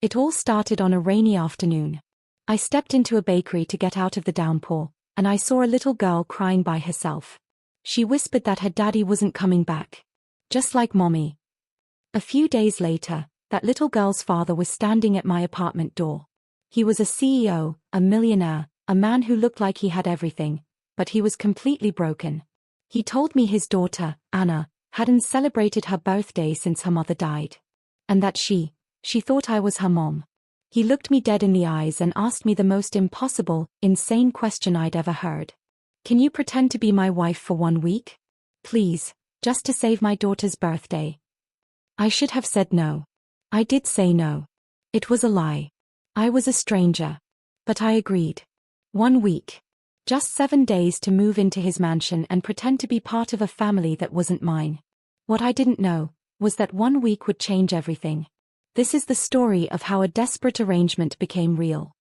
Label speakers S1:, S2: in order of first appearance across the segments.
S1: It all started on a rainy afternoon. I stepped into a bakery to get out of the downpour, and I saw a little girl crying by herself. She whispered that her daddy wasn't coming back. Just like mommy. A few days later, that little girl's father was standing at my apartment door. He was a CEO, a millionaire, a man who looked like he had everything, but he was completely broken. He told me his daughter, Anna, hadn't celebrated her birthday since her mother died. And that she thought I was her mom. He looked me dead in the eyes and asked me the most impossible, insane question I'd ever heard. Can you pretend to be my wife for 1 week? Please, just to save my daughter's birthday. I should have said no. I did say no. It was a lie. I was a stranger. But I agreed. 1 week. Just 7 days to move into his mansion and pretend to be part of a family that wasn't mine. What I didn't know was that 1 week would change everything. This is the story of how a desperate arrangement became real.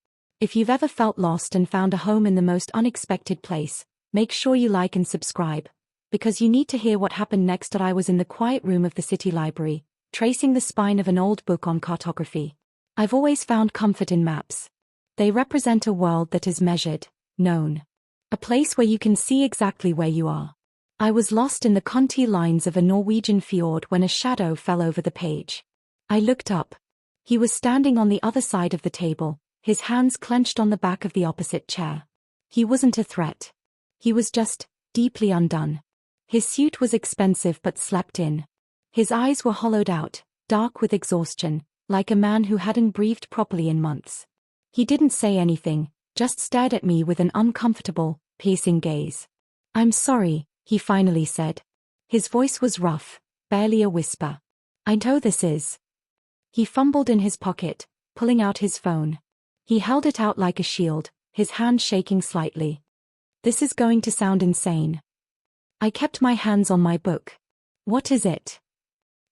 S1: If you've ever felt lost and found a home in the most unexpected place, make sure you like and subscribe, because you need to hear what happened next. I was in the quiet room of the city library, tracing the spine of an old book on cartography. I've always found comfort in maps. They represent a world that is measured, known. A place where you can see exactly where you are. I was lost in the Conti lines of a Norwegian fjord when a shadow fell over the page. I looked up. He was standing on the other side of the table, his hands clenched on the back of the opposite chair. He wasn't a threat. He was just deeply undone. His suit was expensive but slept in. His eyes were hollowed out, dark with exhaustion, like a man who hadn't breathed properly in months. He didn't say anything, just stared at me with an uncomfortable, piercing gaze. "I'm sorry," he finally said. His voice was rough, barely a whisper. "I know this is." He fumbled in his pocket, pulling out his phone. He held it out like a shield, his hand shaking slightly. "This is going to sound insane." I kept my hands on my book. "What is it?"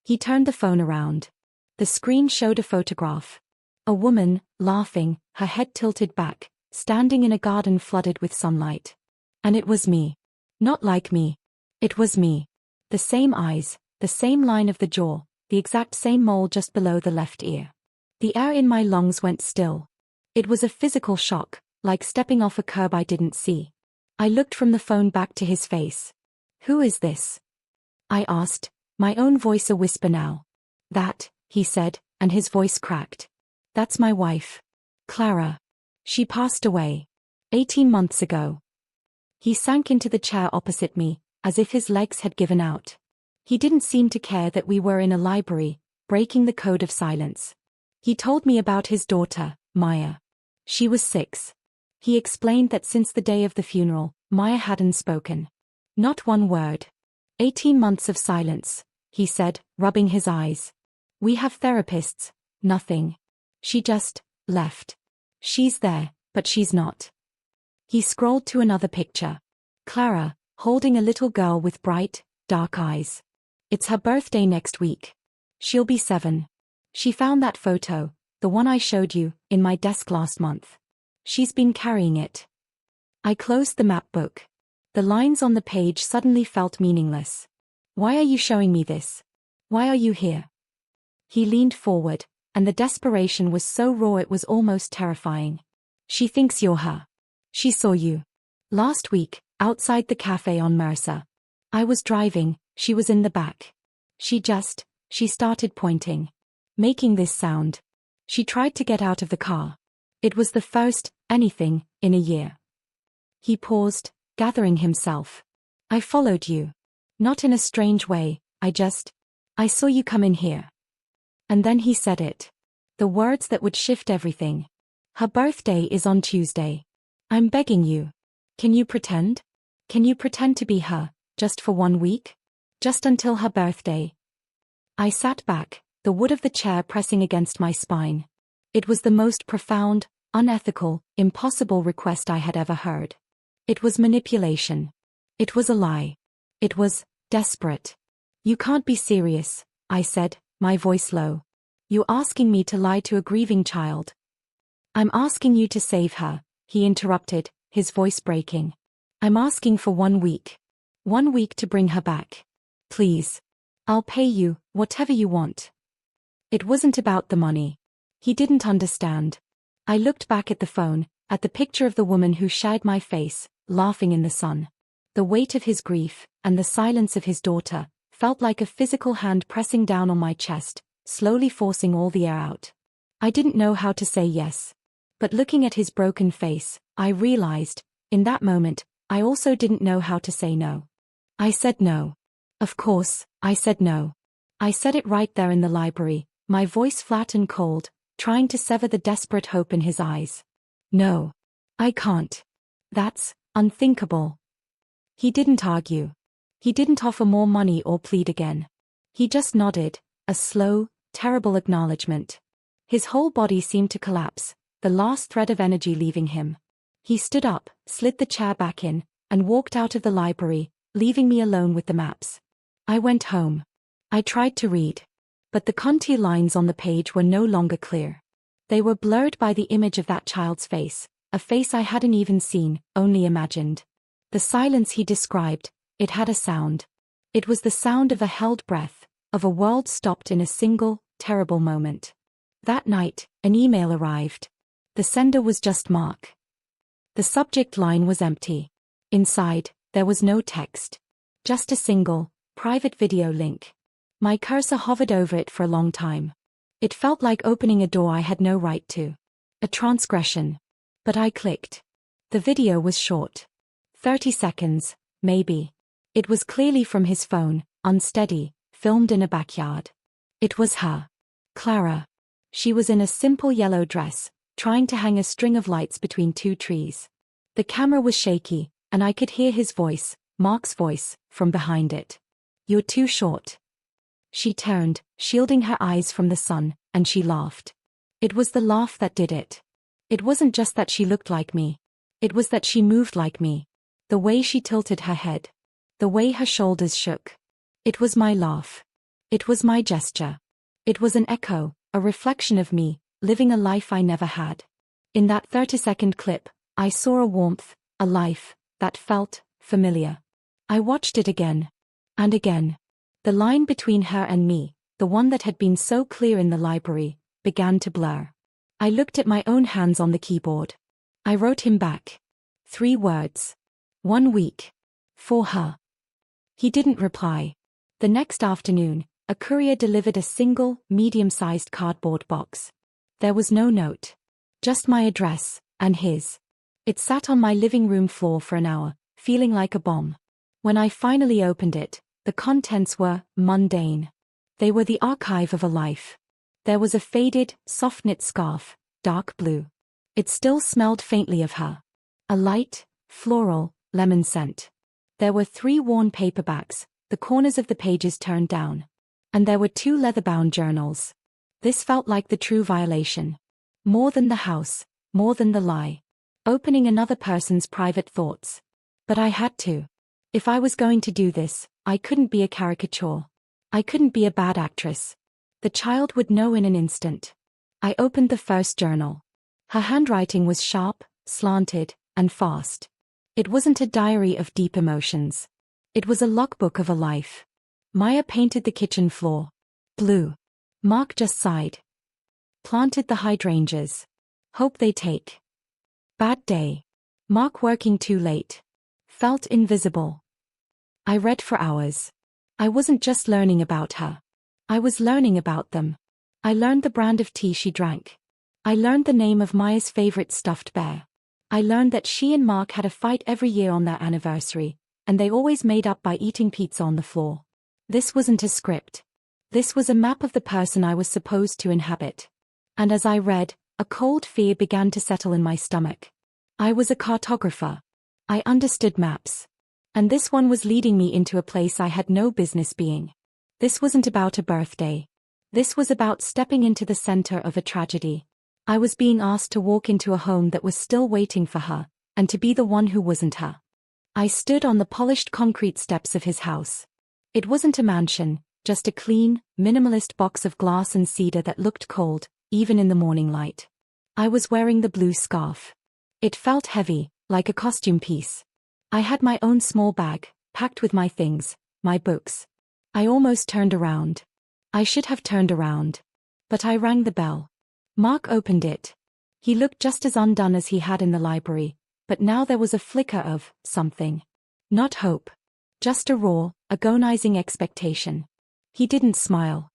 S1: He turned the phone around. The screen showed a photograph. A woman, laughing, her head tilted back, standing in a garden flooded with sunlight. And it was me. Not like me. It was me. The same eyes, the same line of the jaw, the exact same mole just below the left ear. The air in my lungs went still. It was a physical shock, like stepping off a curb I didn't see. I looked from the phone back to his face. "Who is this?" I asked, my own voice a whisper now. "That," he said, and his voice cracked. "That's my wife. Clara. She passed away 18 months ago." He sank into the chair opposite me, as if his legs had given out. He didn't seem to care that we were in a library, breaking the code of silence. He told me about his daughter, Maya. She was 6. He explained that since the day of the funeral, Maya hadn't spoken. Not one word. 18 months of silence, he said, rubbing his eyes. "We have therapists." Nothing. She just left. She's there, but she's not. He scrolled to another picture. Clara, holding a little girl with bright, dark eyes. "It's her birthday next week. She'll be 7. She found that photo, the one I showed you, in my desk last month. She's been carrying it." I closed the map book. The lines on the page suddenly felt meaningless. "Why are you showing me this? Why are you here?" He leaned forward, and the desperation was so raw it was almost terrifying. "She thinks you're her. She saw you last week, outside the cafe on Mercer. I was driving, she was in the back. She started pointing. Making this sound. She tried to get out of the car. It was the first, anything, in a year." He paused, gathering himself. "I followed you. Not in a strange way, I saw you come in here." And then he said it. The words that would shift everything. "Her birthday is on Tuesday. I'm begging you. Can you pretend? Can you pretend to be her, just for 1 week? Just until her birthday?" I sat back, the wood of the chair pressing against my spine. It was the most profound, unethical, impossible request I had ever heard. It was manipulation. It was a lie. It was desperate. "You can't be serious," I said, my voice low. "You're asking me to lie to a grieving child." "I'm asking you to save her," he interrupted, his voice breaking. "I'm asking for 1 week. 1 week to bring her back. Please. I'll pay you, whatever you want." It wasn't about the money. He didn't understand. I looked back at the phone, at the picture of the woman who shared my face, laughing in the sun. The weight of his grief, and the silence of his daughter, felt like a physical hand pressing down on my chest, slowly forcing all the air out. I didn't know how to say yes. But looking at his broken face, I realized, in that moment, I also didn't know how to say no. I said no. Of course, I said no. I said it right there in the library, my voice flat and cold, trying to sever the desperate hope in his eyes. No. I can't. That's unthinkable. He didn't argue. He didn't offer more money or plead again. He just nodded, a slow, terrible acknowledgement. His whole body seemed to collapse, the last thread of energy leaving him. He stood up, slid the chair back in, and walked out of the library, leaving me alone with the maps. I went home. I tried to read. But the Conti lines on the page were no longer clear. They were blurred by the image of that child's face, a face I hadn't even seen, only imagined. The silence he described, it had a sound. It was the sound of a held breath, of a world stopped in a single, terrible moment. That night, an email arrived. The sender was just Mark. The subject line was empty. Inside, there was no text. Just a single, private video link. My cursor hovered over it for a long time. It felt like opening a door I had no right to. A transgression. But I clicked. The video was short. 30 seconds, maybe. It was clearly from his phone, unsteady, filmed in a backyard. It was her. Clara. She was in a simple yellow dress, trying to hang a string of lights between two trees. The camera was shaky, and I could hear his voice, Mark's voice, from behind it. "You're too short." She turned, shielding her eyes from the sun, and she laughed. It was the laugh that did it. It wasn't just that she looked like me. It was that she moved like me. The way she tilted her head. The way her shoulders shook. It was my laugh. It was my gesture. It was an echo, a reflection of me, living a life I never had. In that 30-second clip, I saw a warmth, a life, that felt familiar. I watched it again. And again. The line between her and me, the one that had been so clear in the library, began to blur. I looked at my own hands on the keyboard. I wrote him back. 3 words. 1 week. For her. He didn't reply. The next afternoon, a courier delivered a single, medium-sized cardboard box. There was no note. Just my address, and his. It sat on my living room floor for an hour, feeling like a bomb. When I finally opened it, the contents were mundane. They were the archive of a life. There was a faded, soft-knit scarf, dark blue. It still smelled faintly of her. A light, floral, lemon scent. There were 3 worn paperbacks, the corners of the pages turned down. And there were 2 leather-bound journals. This felt like the true violation. More than the house, more than the lie. Opening another person's private thoughts. But I had to. If I was going to do this, I couldn't be a caricature. I couldn't be a bad actress. The child would know in an instant. I opened the first journal. Her handwriting was sharp, slanted, and fast. It wasn't a diary of deep emotions. It was a logbook of a life. Maya painted the kitchen floor. Blue. Mark just sighed. Planted the hydrangeas. Hope they take. Bad day. Mark working too late. Felt invisible. I read for hours. I wasn't just learning about her. I was learning about them. I learned the brand of tea she drank. I learned the name of Maya's favorite stuffed bear. I learned that she and Mark had a fight every year on their anniversary, and they always made up by eating pizza on the floor. This wasn't a script. This was a map of the person I was supposed to inhabit. And as I read, a cold fear began to settle in my stomach. I was a cartographer. I understood maps. And this one was leading me into a place I had no business being. This wasn't about a birthday. This was about stepping into the center of a tragedy. I was being asked to walk into a home that was still waiting for her, and to be the one who wasn't her. I stood on the polished concrete steps of his house. It wasn't a mansion, just a clean, minimalist box of glass and cedar that looked cold, even in the morning light. I was wearing the blue scarf. It felt heavy, like a costume piece. I had my own small bag, packed with my things, my books. I almost turned around. I should have turned around. But I rang the bell. Mark opened it. He looked just as undone as he had in the library, but now there was a flicker of something. Not hope. Just a raw, agonizing expectation. He didn't smile.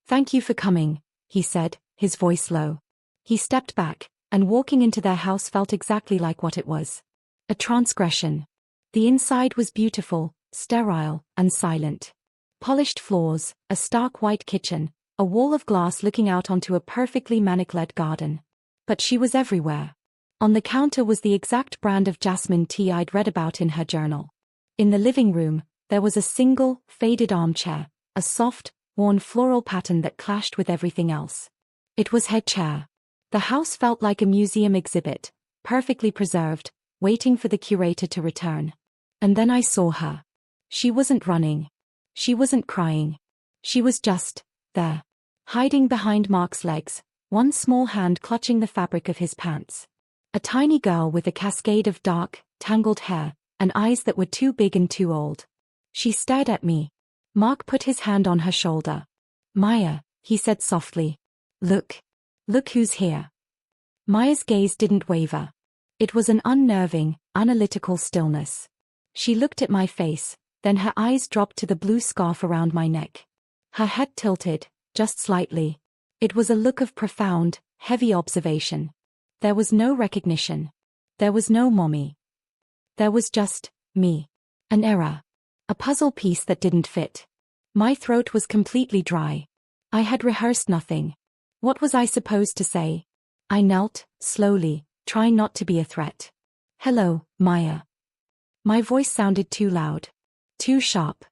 S1: "Thank you for coming," he said, his voice low. He stepped back, and walking into their house felt exactly like what it was. A transgression. The inside was beautiful, sterile, and silent. Polished floors, a stark white kitchen, a wall of glass looking out onto a perfectly manicured garden. But she was everywhere. On the counter was the exact brand of jasmine tea I'd read about in her journal. In the living room, there was a single, faded armchair, a soft, worn floral pattern that clashed with everything else. It was her chair. The house felt like a museum exhibit, perfectly preserved, waiting for the curator to return. And then I saw her. She wasn't running. She wasn't crying. She was just there, hiding behind Mark's legs, one small hand clutching the fabric of his pants. A tiny girl with a cascade of dark, tangled hair, and eyes that were too big and too old. She stared at me. Mark put his hand on her shoulder. "Maya," he said softly. "Look. Look who's here." Maya's gaze didn't waver. It was an unnerving, analytical stillness. She looked at my face, then her eyes dropped to the blue scarf around my neck. Her head tilted, just slightly. It was a look of profound, heavy observation. There was no recognition. There was no mommy. There was just me. An error. A puzzle piece that didn't fit. My throat was completely dry. I had rehearsed nothing. What was I supposed to say? I knelt, slowly, trying not to be a threat. "Hello, Maya." My voice sounded too loud. Too sharp.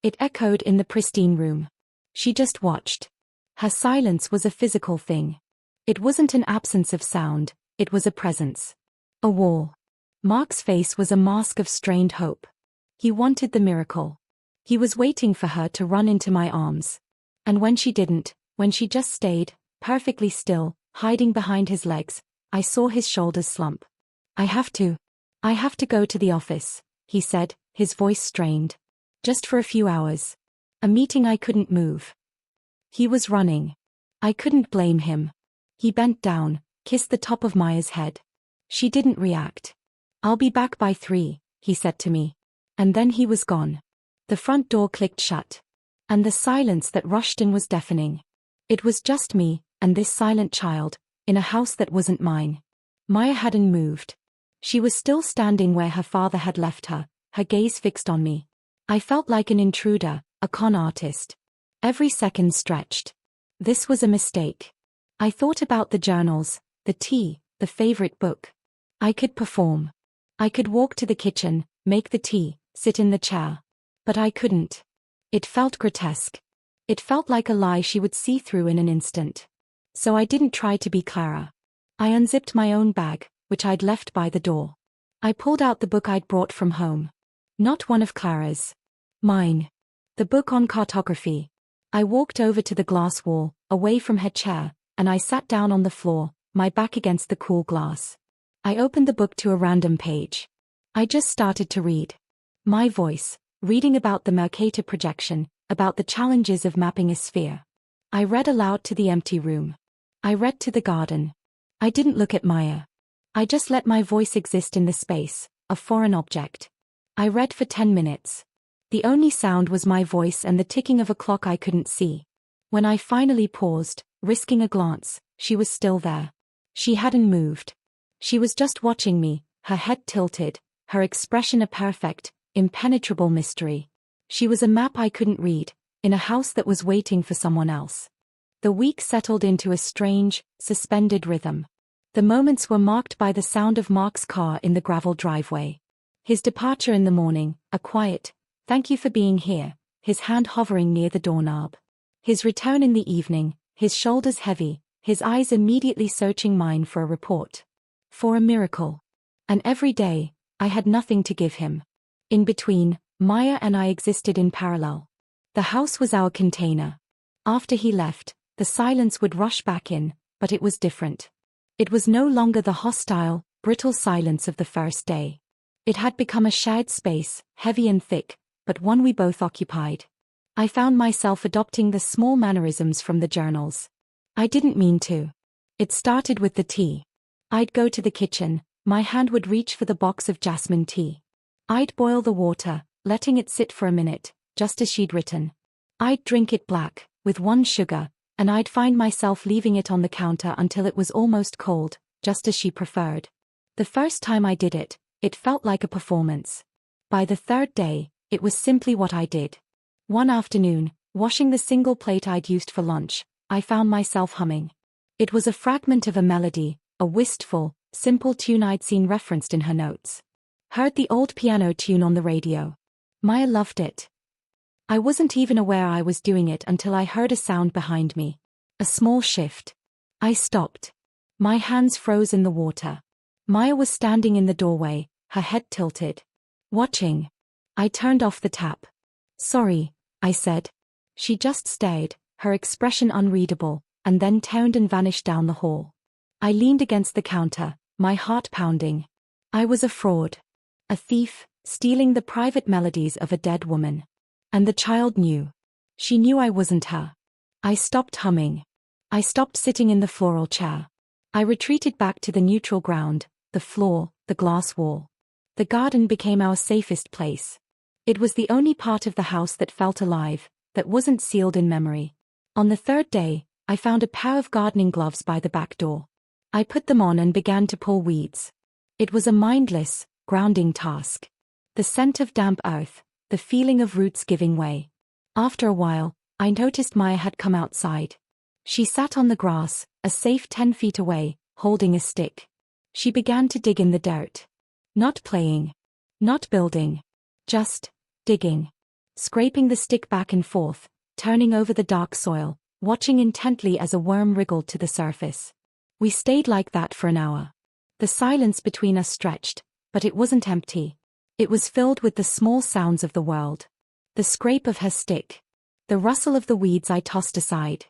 S1: It echoed in the pristine room. She just watched. Her silence was a physical thing. It wasn't an absence of sound, it was a presence. A wall. Mark's face was a mask of strained hope. He wanted the miracle. He was waiting for her to run into my arms. And when she didn't, when she just stayed, perfectly still, hiding behind his legs, I saw his shoulders slump. I have to go to the office," he said, his voice strained. "Just for a few hours. A meeting I couldn't move." He was running. I couldn't blame him. He bent down, kissed the top of Maya's head. She didn't react. "I'll be back by 3, he said to me. And then he was gone. The front door clicked shut. And the silence that rushed in was deafening. It was just me, and this silent child, in a house that wasn't mine. Maya hadn't moved. She was still standing where her father had left her, her gaze fixed on me. I felt like an intruder, a con artist. Every second stretched. This was a mistake. I thought about the journals, the tea, the favorite book. I could perform. I could walk to the kitchen, make the tea, sit in the chair. But I couldn't. It felt grotesque. It felt like a lie she would see through in an instant. So I didn't try to be Clara. I unzipped my own bag, which I'd left by the door. I pulled out the book I'd brought from home. Not one of Clara's. Mine. The book on cartography. I walked over to the glass wall, away from her chair, and I sat down on the floor, my back against the cool glass. I opened the book to a random page. I just started to read. My voice, reading about the Mercator projection, about the challenges of mapping a sphere. I read aloud to the empty room. I read to the garden. I didn't look at Maya. I just let my voice exist in the space, a foreign object. I read for 10 minutes. The only sound was my voice and the ticking of a clock I couldn't see. When I finally paused, risking a glance, she was still there. She hadn't moved. She was just watching me, her head tilted, her expression a perfect, impenetrable mystery. She was a map I couldn't read, in a house that was waiting for someone else. The week settled into a strange, suspended rhythm. The moments were marked by the sound of Mark's car in the gravel driveway. His departure in the morning, a quiet, "Thank you for being here," his hand hovering near the doorknob. His return in the evening, his shoulders heavy, his eyes immediately searching mine for a report. For a miracle. And every day, I had nothing to give him. In between, Maya and I existed in parallel. The house was our container. After he left, the silence would rush back in, but it was different. It was no longer the hostile, brittle silence of the first day. It had become a shared space, heavy and thick, but one we both occupied. I found myself adopting the small mannerisms from the journals. I didn't mean to. It started with the tea. I'd go to the kitchen, my hand would reach for the box of jasmine tea. I'd boil the water, letting it sit for a minute, just as she'd written. I'd drink it black, with 1 sugar, and I'd find myself leaving it on the counter until it was almost cold, just as she preferred. The first time I did it, it felt like a performance. By the third day, it was simply what I did. One afternoon, washing the single plate I'd used for lunch, I found myself humming. It was a fragment of a melody, a wistful, simple tune I'd seen referenced in her notes. Heard the old piano tune on the radio. Maya loved it. I wasn't even aware I was doing it until I heard a sound behind me. A small shift. I stopped. My hands froze in the water. Maya was standing in the doorway, her head tilted. Watching. I turned off the tap. "Sorry," I said. She just stared, her expression unreadable, and then turned and vanished down the hall. I leaned against the counter, my heart pounding. I was a fraud. A thief, stealing the private melodies of a dead woman. And the child knew. She knew I wasn't her. I stopped humming. I stopped sitting in the floral chair. I retreated back to the neutral ground, the floor, the glass wall. The garden became our safest place. It was the only part of the house that felt alive, that wasn't sealed in memory. On the third day, I found a pair of gardening gloves by the back door. I put them on and began to pull weeds. It was a mindless, grounding task. The scent of damp earth, the feeling of roots giving way. After a while, I noticed Maya had come outside. She sat on the grass, a safe 10 feet away, holding a stick. She began to dig in the dirt. Not playing. Not building. Just digging. Scraping the stick back and forth, turning over the dark soil, watching intently as a worm wriggled to the surface. We stayed like that for an hour. The silence between us stretched, but it wasn't empty. It was filled with the small sounds of the world. The scrape of her stick. The rustle of the weeds I tossed aside.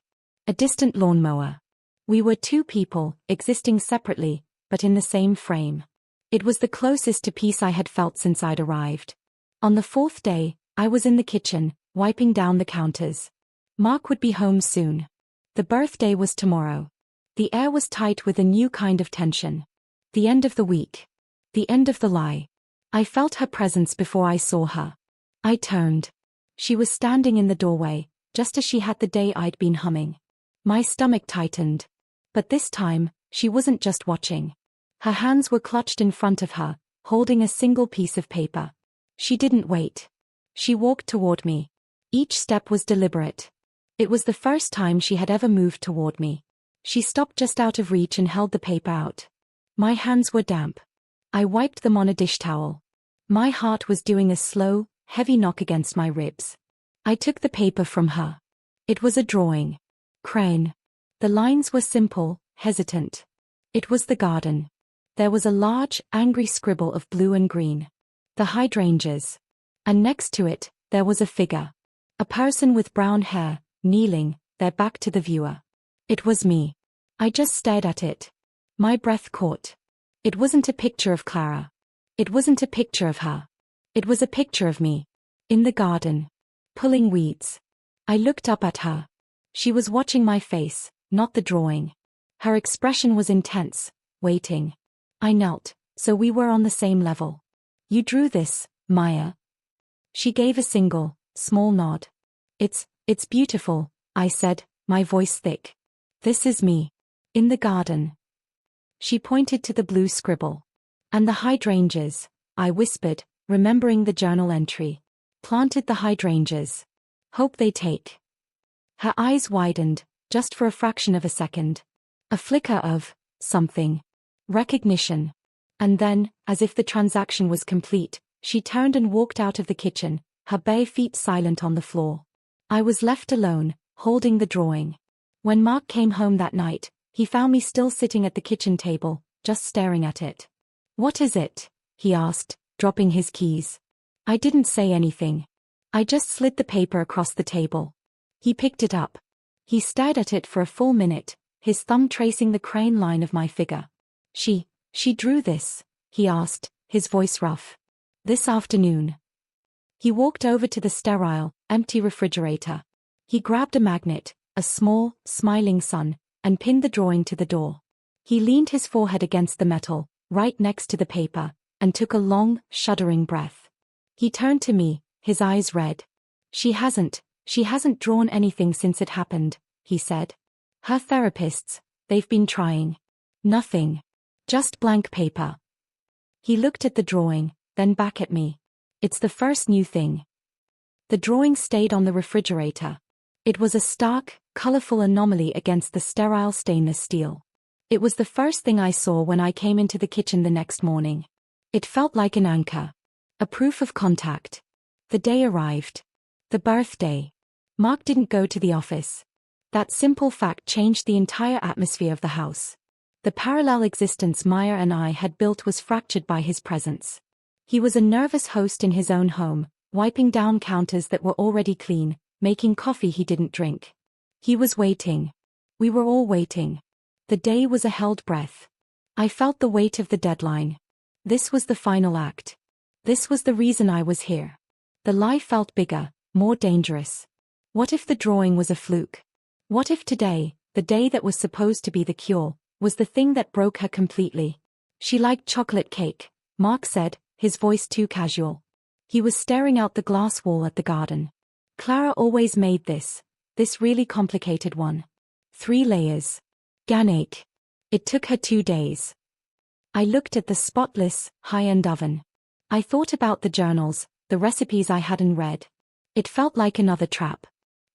S1: A distant lawnmower. We were two people, existing separately, but in the same frame. It was the closest to peace I had felt since I'd arrived. On the fourth day, I was in the kitchen, wiping down the counters. Mark would be home soon. The birthday was tomorrow. The air was tight with a new kind of tension. The end of the week. The end of the lie. I felt her presence before I saw her. I turned. She was standing in the doorway, just as she had the day I'd been humming. My stomach tightened. But this time, she wasn't just watching. Her hands were clutched in front of her, holding a single piece of paper. She didn't wait. She walked toward me. Each step was deliberate. It was the first time she had ever moved toward me. She stopped just out of reach and held the paper out. My hands were damp. I wiped them on a dish towel. My heart was doing a slow, heavy knock against my ribs. I took the paper from her. It was a drawing. Crane. The lines were simple, hesitant. It was the garden. There was a large, angry scribble of blue and green. The hydrangeas. And next to it, there was a figure. A person with brown hair, kneeling, their back to the viewer. It was me. I just stared at it. My breath caught. It wasn't a picture of Clara. It wasn't a picture of her. It was a picture of me. In the garden. Pulling weeds. I looked up at her. She was watching my face, not the drawing. Her expression was intense, waiting. I knelt, so we were on the same level. "You drew this, Maya?" She gave a single, small nod. It's beautiful," I said, my voice thick. "This is me. In the garden." She pointed to the blue scribble. "And the hydrangeas," I whispered, remembering the journal entry. "Planted the hydrangeas. Hope they take." Her eyes widened, just for a fraction of a second. A flicker of something. Recognition. And then, as if the transaction was complete, she turned and walked out of the kitchen, her bare feet silent on the floor. I was left alone, holding the drawing. When Mark came home that night, he found me still sitting at the kitchen table, just staring at it. "What is it?" he asked, dropping his keys. I didn't say anything. I just slid the paper across the table. He picked it up. He stared at it for a full minute, his thumb tracing the crane line of my figure. She drew this?" he asked, his voice rough. "This afternoon." He walked over to the sterile, empty refrigerator. He grabbed a magnet, a small, smiling sun, and pinned the drawing to the door. He leaned his forehead against the metal, right next to the paper, and took a long, shuddering breath. He turned to me, his eyes red. She hasn't drawn anything since it happened, he said. Her therapists, they've been trying. Nothing. Just blank paper. He looked at the drawing, then back at me. It's the first new thing. The drawing stayed on the refrigerator. It was a stark, colorful anomaly against the sterile stainless steel. It was the first thing I saw when I came into the kitchen the next morning. It felt like an anchor. A proof of contact. The day arrived. The birthday. Mark didn't go to the office. That simple fact changed the entire atmosphere of the house. The parallel existence Maya and I had built was fractured by his presence. He was a nervous host in his own home, wiping down counters that were already clean, making coffee he didn't drink. He was waiting. We were all waiting. The day was a held breath. I felt the weight of the deadline. This was the final act. This was the reason I was here. The lie felt bigger, more dangerous. What if the drawing was a fluke? What if today, the day that was supposed to be the cure, was the thing that broke her completely? She liked chocolate cake, Mark said, his voice too casual. He was staring out the glass wall at the garden. Clara always made this really complicated one. 3 layers. Ganache. It took her 2 days. I looked at the spotless, high-end oven. I thought about the journals, the recipes I hadn't read. It felt like another trap.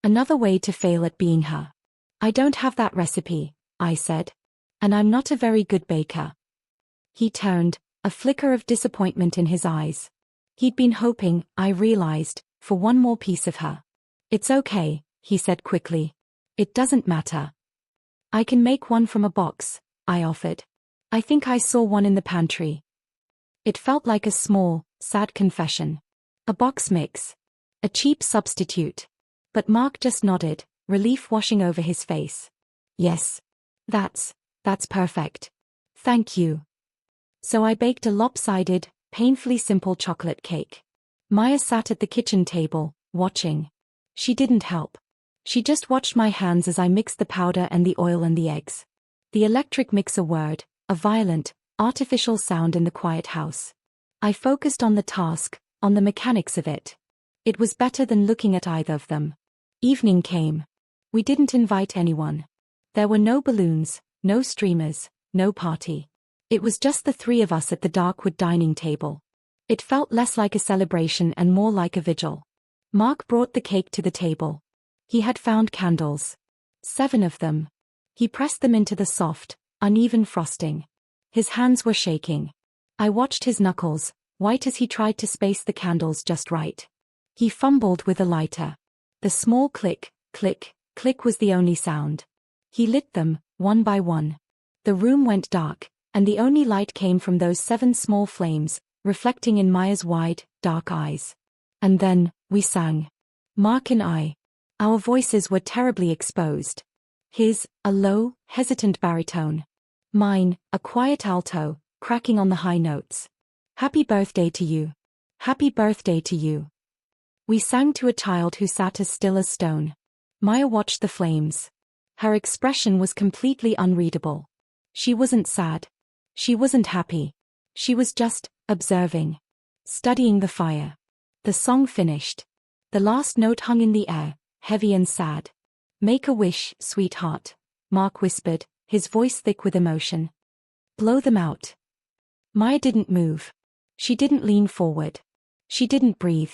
S1: Another way to fail at being her. I don't have that recipe, I said. And I'm not a very good baker. He turned, a flicker of disappointment in his eyes. He'd been hoping, I realized, for one more piece of her. It's okay, he said quickly. It doesn't matter. I can make one from a box, I offered. I think I saw one in the pantry. It felt like a small, sad confession. A box mix. A cheap substitute. But Mark just nodded, relief washing over his face. Yes. That's perfect. Thank you. So I baked a lopsided, painfully simple chocolate cake. Maya sat at the kitchen table, watching. She didn't help. She just watched my hands as I mixed the powder and the oil and the eggs. The electric mixer whirred, a violent, artificial sound in the quiet house. I focused on the task, on the mechanics of it. It was better than looking at either of them. Evening came. We didn't invite anyone. There were no balloons, no streamers, no party. It was just the 3 of us at the dark wood dining table. It felt less like a celebration and more like a vigil. Mark brought the cake to the table. He had found candles. 7 of them. He pressed them into the soft, uneven frosting. His hands were shaking. I watched his knuckles, white as he tried to space the candles just right. He fumbled with a lighter. The small click, click, click was the only sound. He lit them, one by one. The room went dark, and the only light came from those 7 small flames, reflecting in Maya's wide, dark eyes. And then, we sang. Mark and I. Our voices were terribly exposed. His, a low, hesitant baritone. Mine, a quiet alto, cracking on the high notes. Happy birthday to you. Happy birthday to you. We sang to a child who sat as still as stone. Maya watched the flames. Her expression was completely unreadable. She wasn't sad. She wasn't happy. She was just observing. Studying the fire. The song finished. The last note hung in the air, heavy and sad. Make a wish, sweetheart, Mark whispered, his voice thick with emotion. Blow them out. Maya didn't move. She didn't lean forward. She didn't breathe.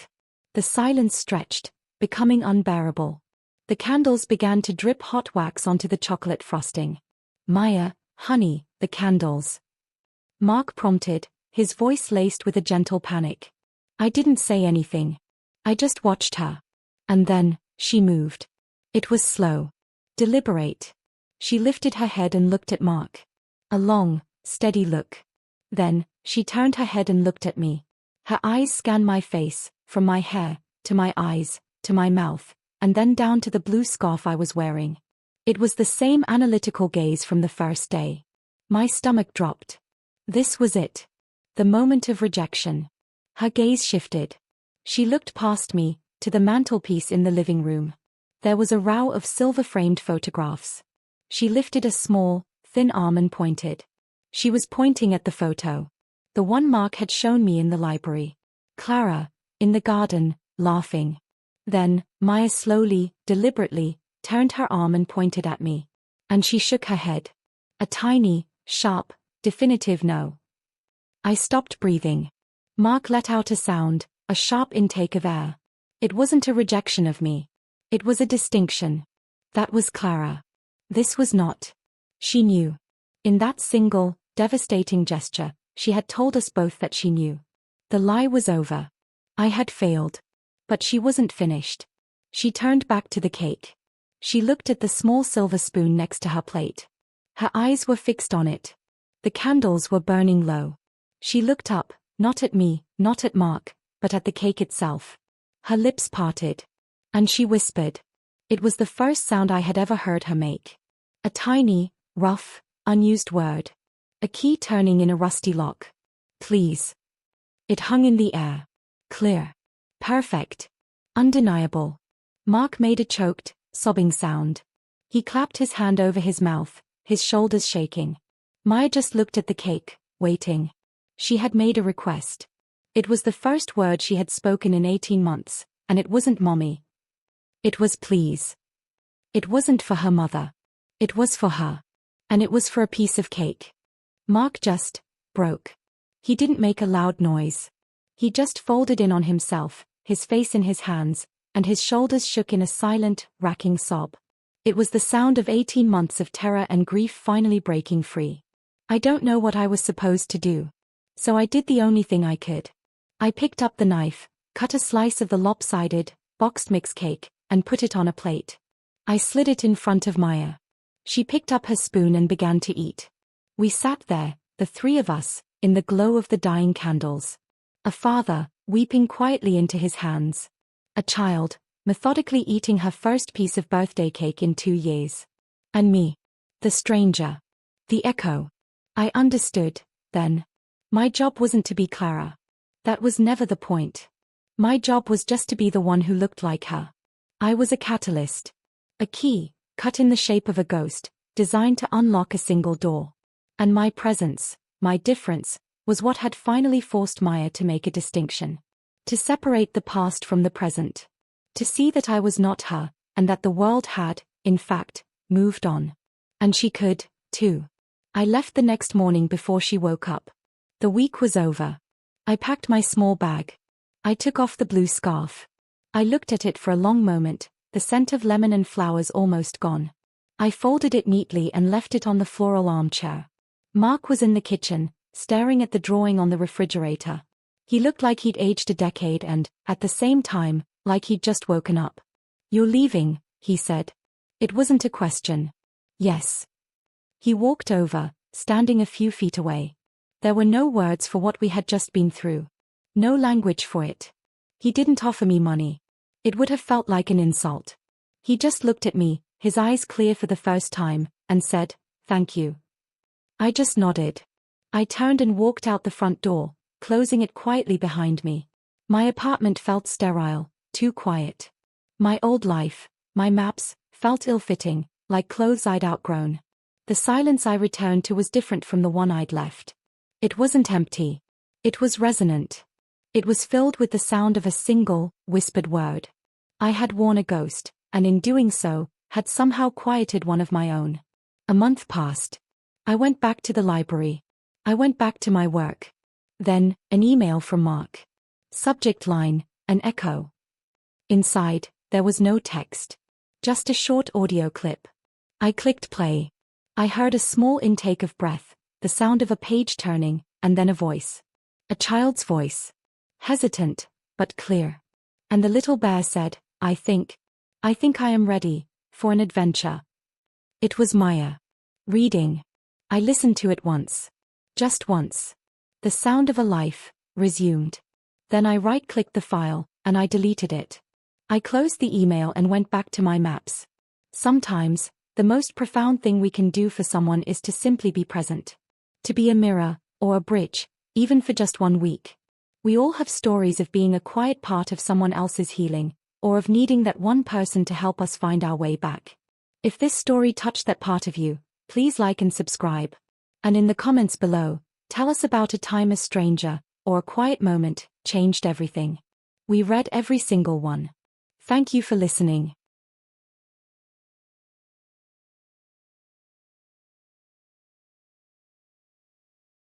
S1: The silence stretched, becoming unbearable. The candles began to drip hot wax onto the chocolate frosting. Maya, honey, the candles. Mark prompted, his voice laced with a gentle panic. I didn't say anything. I just watched her. And then, she moved. It was slow. Deliberate. She lifted her head and looked at Mark. A long, steady look. Then, she turned her head and looked at me. Her eyes scanned my face, from my hair, to my eyes, to my mouth, and then down to the blue scarf I was wearing. It was the same analytical gaze from the first day. My stomach dropped. This was it. The moment of rejection. Her gaze shifted. She looked past me, to the mantelpiece in the living room. There was a row of silver-framed photographs. She lifted a small, thin arm and pointed. She was pointing at the photo. The one Mark had shown me in the library. Clara, in the garden, laughing. Then, Maya slowly, deliberately, turned her arm and pointed at me. And she shook her head. A tiny, sharp, definitive no. I stopped breathing. Mark let out a sound, a sharp intake of air. It wasn't a rejection of me. It was a distinction. That was Clara. This was not. She knew. In that single, devastating gesture, she had told us both that she knew. The lie was over. I had failed. But she wasn't finished. She turned back to the cake. She looked at the small silver spoon next to her plate. Her eyes were fixed on it. The candles were burning low. She looked up, not at me, not at Mark, but at the cake itself. Her lips parted. And she whispered. It was the first sound I had ever heard her make. A tiny, rough, unused word. A key turning in a rusty lock. Please. It hung in the air. Clear. Perfect. Undeniable. Mark made a choked, sobbing sound. He clapped his hand over his mouth, his shoulders shaking. Maya just looked at the cake, waiting. She had made a request. It was the first word she had spoken in 18 months, and it wasn't mommy. It was please. It wasn't for her mother. It was for her. And it was for a piece of cake. Mark just broke. He didn't make a loud noise. He just folded in on himself, his face in his hands, and his shoulders shook in a silent, racking sob. It was the sound of 18 months of terror and grief finally breaking free. I don't know what I was supposed to do. So I did the only thing I could. I picked up the knife, cut a slice of the lopsided, boxed mix cake, and put it on a plate. I slid it in front of Maya. She picked up her spoon and began to eat. We sat there, the three of us, in the glow of the dying candles. A father, weeping quietly into his hands. A child, methodically eating her first piece of birthday cake in 2 years. And me. The stranger. The echo. I understood, then. My job wasn't to be Clara. That was never the point. My job was just to be the one who looked like her. I was a catalyst. A key, cut in the shape of a ghost, designed to unlock a single door. And my presence, my difference, was what had finally forced Maya to make a distinction. To separate the past from the present. To see that I was not her, and that the world had, in fact, moved on. And she could, too. I left the next morning before she woke up. The week was over. I packed my small bag. I took off the blue scarf. I looked at it for a long moment, the scent of lemon and flowers almost gone. I folded it neatly and left it on the floral armchair. Mark was in the kitchen, staring at the drawing on the refrigerator. He looked like he'd aged a decade and, at the same time, like he'd just woken up. You're leaving, he said. It wasn't a question. Yes. He walked over, standing a few feet away. There were no words for what we had just been through. No language for it. He didn't offer me money. It would have felt like an insult. He just looked at me, his eyes clear for the first time, and said, "Thank you." I just nodded. I turned and walked out the front door, closing it quietly behind me. My apartment felt sterile, too quiet. My old life, my maps, felt ill-fitting, like clothes I'd outgrown. The silence I returned to was different from the one I'd left. It wasn't empty. It was resonant. It was filled with the sound of a single, whispered word. I had worn a ghost, and in doing so, had somehow quieted one of my own. A month passed. I went back to the library. I went back to my work. Then, an email from Mark. Subject line, an echo. Inside, there was no text. Just a short audio clip. I clicked play. I heard a small intake of breath, the sound of a page turning, and then a voice. A child's voice. Hesitant, but clear. And the little bear said, I think I am ready, for an adventure. It was Maya. Reading. I listened to it once. Just once. The sound of a life, resumed. Then I right-clicked the file, and I deleted it. I closed the email and went back to my maps. Sometimes, the most profound thing we can do for someone is to simply be present. To be a mirror, or a bridge, even for just 1 week. We all have stories of being a quiet part of someone else's healing, or of needing that one person to help us find our way back. If this story touched that part of you, Please like and subscribe. And in the comments below, tell us about a time a stranger, or a quiet moment, changed everything. We read every single one. Thank you for listening.